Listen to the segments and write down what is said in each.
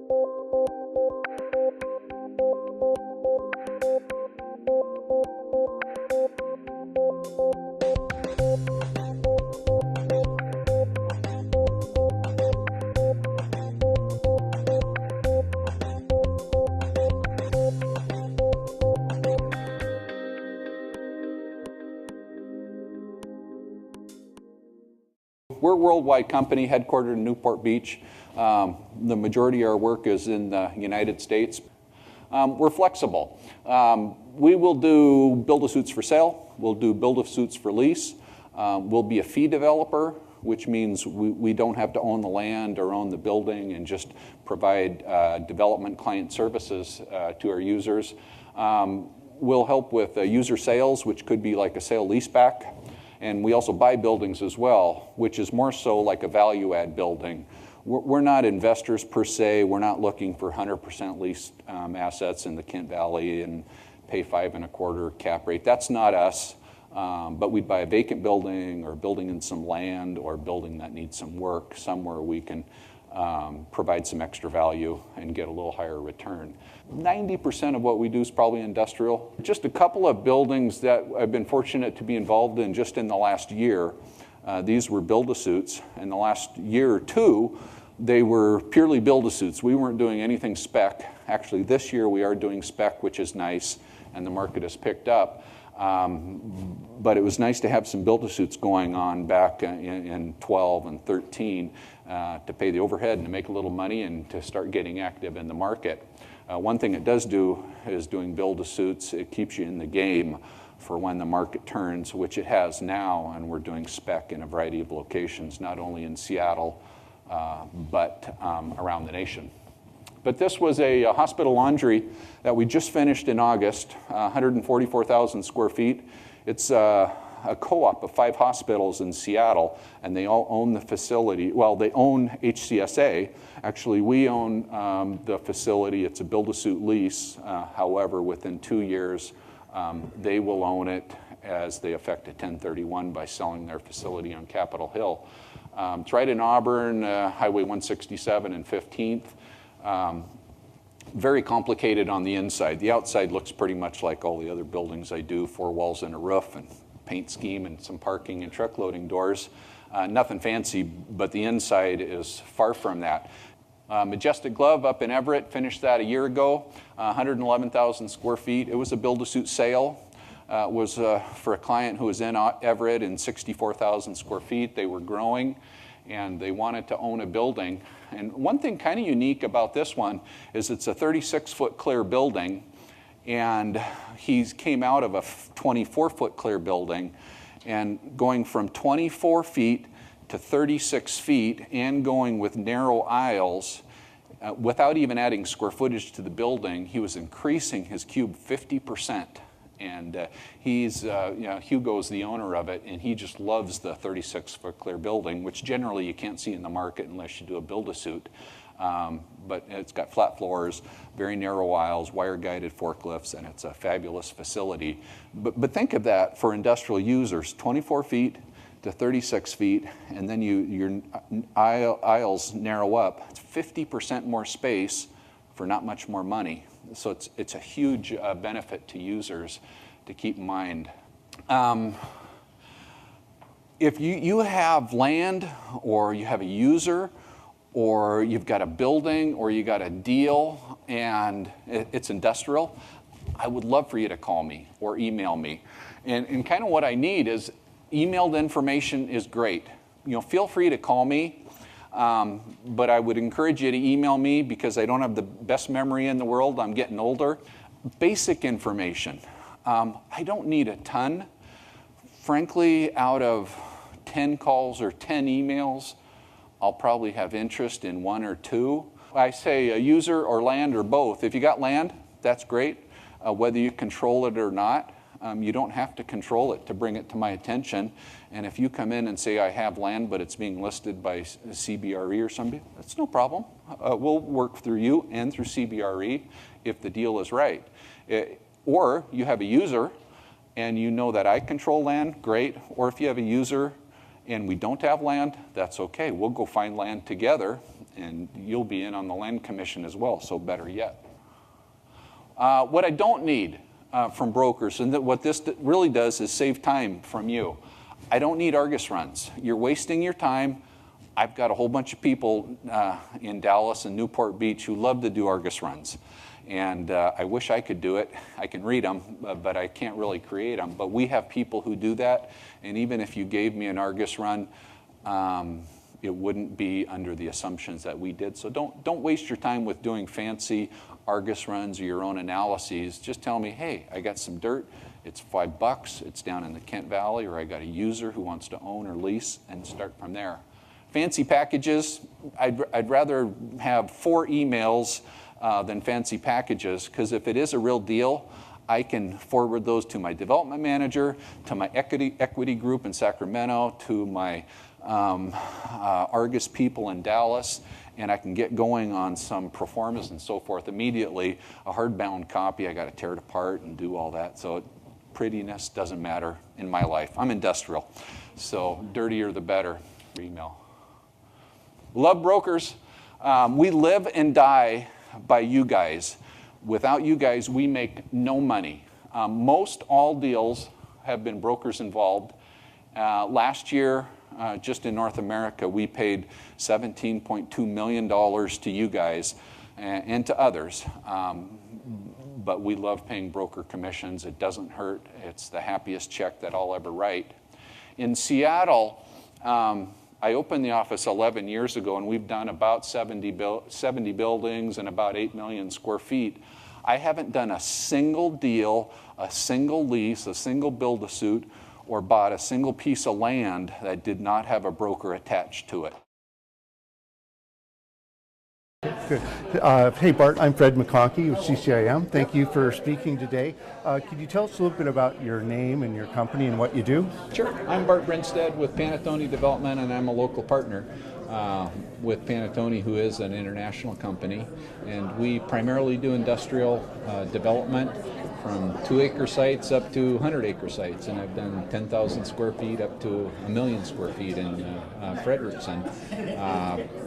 We're a worldwide company headquartered in Newport Beach. The majority of our work is in the United States. We're flexible. We will do build-a-suits for sale. We'll do build-a-suits for lease. We'll be a fee developer, which means we don't have to own the land or own the building and just provide development client services to our users. We'll help with user sales, which could be like a sale leaseback. And we also buy buildings as well, which is more so like a value-add building. We're not investors per se. We're not looking for 100% leased assets in the Kent Valley and pay 5 1/4 cap rate. That's not us. But we'd buy a vacant building or a building in some land or a building that needs some work somewhere we can provide some extra value and get a little higher return. 90% of what we do is probably industrial. Just a couple of buildings that I've been fortunate to be involved in just in the last year. These were build-a-suits. In the last year or two, they were purely build-a-suits. We weren't doing anything spec. Actually, this year we are doing spec, which is nice, and the market has picked up. But it was nice to have some build-a-suits going on back in 12 and 13 to pay the overhead and to make a little money and to start getting active in the market. One thing it does do is doing build-a-suits. It keeps you in the game for when the market turns, which it has now, and we're doing spec in a variety of locations, not only in Seattle, but around the nation. But this was a hospital laundry that we just finished in August, 144,000 square feet. It's a co-op of 5 hospitals in Seattle, and they all own the facility. Well, they own HCSA. Actually, we own the facility. It's a build-a-suit lease. However, within 2 years, they will own it as they effect a 1031 by selling their facility on Capitol Hill. It's right in Auburn, Highway 167 and 15th. Very complicated on the inside. The outside looks pretty much like all the other buildings I do, 4 walls and a roof and paint scheme and some parking and truck loading doors. Nothing fancy, but the inside is far from that. Majestic Glove up in Everett, finished that a year ago, 111,000 square feet. It was a build-a-suit sale. It was for a client who was in Everett in 64,000 square feet. They were growing, and they wanted to own a building. And one thing kind of unique about this one is it's a 36-foot clear building, and he came out of a 24-foot clear building, and going from 24 feet to 36 feet and going with narrow aisles, without even adding square footage to the building, he was increasing his cube 50%. And Hugo's the owner of it, and he just loves the 36-foot clear building, which generally you can't see in the market unless you do a build-a-suit. But it's got flat floors, very narrow aisles, wire-guided forklifts, and it's a fabulous facility. But think of that for industrial users, 24 feet to 36 feet, and then your aisles narrow up. It's 50% more space for not much more money. So it's a huge benefit to users to keep in mind. If you have land, or you have a user, or you've got a building, or you got a deal, and it's industrial, I would love for you to call me or email me. And kind of what I need is emailed information is great. Feel free to call me. But I would encourage you to email me because I don't have the best memory in the world. I'm getting older. Basic information. I don't need a ton. Frankly, out of 10 calls or 10 emails, I'll probably have interest in 1 or 2. I say a user or land or both. If you got land, that's great. Whether you control it or not, you don't have to control it to bring it to my attention. And if you come in and say, I have land, but it's being listed by CBRE or somebody, that's no problem. We'll work through you and through CBRE if the deal is right. Or you have a user and you know that I control land, great. Or if you have a user and we don't have land, that's okay. We'll go find land together, and you'll be in on the land commission as well, so better yet. What I don't need from brokers, and what this really does is save time from you. I don't need Argus runs. You're wasting your time. I've got a whole bunch of people in Dallas and Newport Beach who love to do Argus runs. And I wish I could do it. I can read them, but I can't really create them. But we have people who do that, and even if you gave me an Argus run, it wouldn't be under the assumptions that we did. So don't waste your time with doing fancy Argus runs or your own analyses. Just tell me, hey, I got some dirt. It's $5. It's down in the Kent Valley, or I got a user who wants to own or lease, and start from there. Fancy packages, I'd rather have 4 emails than fancy packages, because if it is a real deal, I can forward those to my development manager, to my equity group in Sacramento, to my Argus people in Dallas, and I can get going on some pro formas and so forth immediately. A hardbound copy, I got to tear it apart and do all that. So prettiness doesn't matter in my life. I'm industrial, so dirtier the better for email. Love brokers. We live and die by you guys. Without you guys, we make no money. Most all deals have been brokers involved. Last year, just in North America, we paid $17.2 million to you guys and to others. But we love paying broker commissions. It doesn't hurt. It's the happiest check that I'll ever write. In Seattle, I opened the office 11 years ago, and we've done about 70 buildings and about 8 million square feet. I haven't done a single deal, a single lease, a single build-a-suit, or bought a single piece of land that did not have a broker attached to it. Good. Hey, Bart, I'm Fred McConkey with CCIM. Thank you for speaking today. Could you tell us a little bit about your name and your company and what you do? Sure. I'm Bart Brynestad with Panattoni Development, and I'm a local partner with Panattoni, who is an international company. And we primarily do industrial development from 2-acre sites up to 100-acre sites. And I've done 10,000 square feet up to 1 million square feet in Frederickson.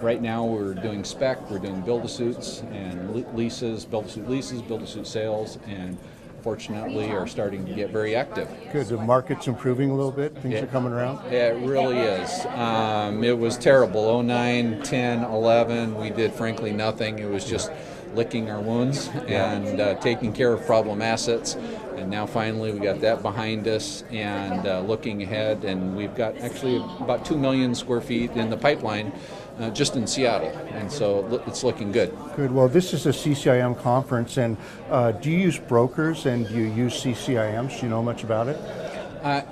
Right now we're doing spec, we're doing build-a-suits and leases, build-a-suit leases, build-a-suit sales, and fortunately are starting to get very active. Good. The market's improving a little bit. Things are coming around. It really is. It was terrible. 09, 10, 11. We did frankly nothing. It was just licking our wounds and taking care of problem assets. And now finally we got that behind us, and looking ahead, and we've got actually about 2 million square feet in the pipeline just in Seattle, and so it's looking good. Good. Well, this is a CCIM conference, and do you use brokers, and do you use CCIMs? Do you know much about it?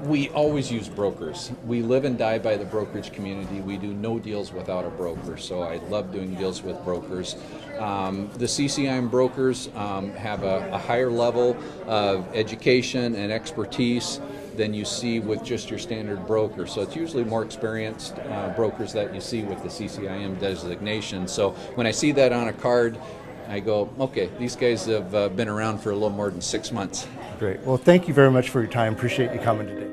We always use brokers. We live and die by the brokerage community. We do no deals without a broker, so I love doing deals with brokers. The CCIM brokers have a higher level of education and expertise than you see with just your standard broker. So it's usually more experienced brokers that you see with the CCIM designation. So when I see that on a card, I go, okay, these guys have been around for a little more than 6 months. Great. Well, thank you very much for your time. Appreciate you coming today.